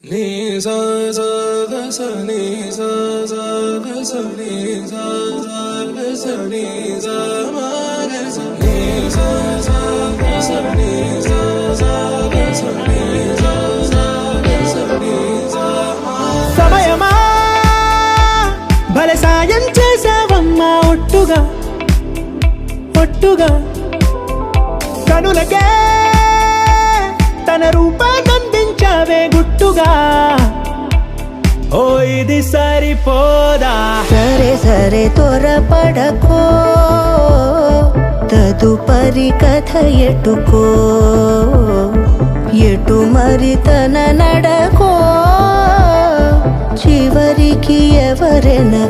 నీ సా సా గ స నీ సా సా గ స నీ సా సా గ స నీ సా మా గ స నీ సా సా గ స నీ సా సా గ స నీ సా సా గ స నీ సా మా సమయమా భలే సాయం చేసావమ్మా ఒట్టుగా ఒట్టుగా కనులకే తన రూపాన్నందించావే గుట్టుగా ఓ ఇది సరిపోదా సరే సరే త్వరపడకో తదుపరి కథ ఎటుకో ఎటు మరి తన నడకో చివరికి ఎవరెనకో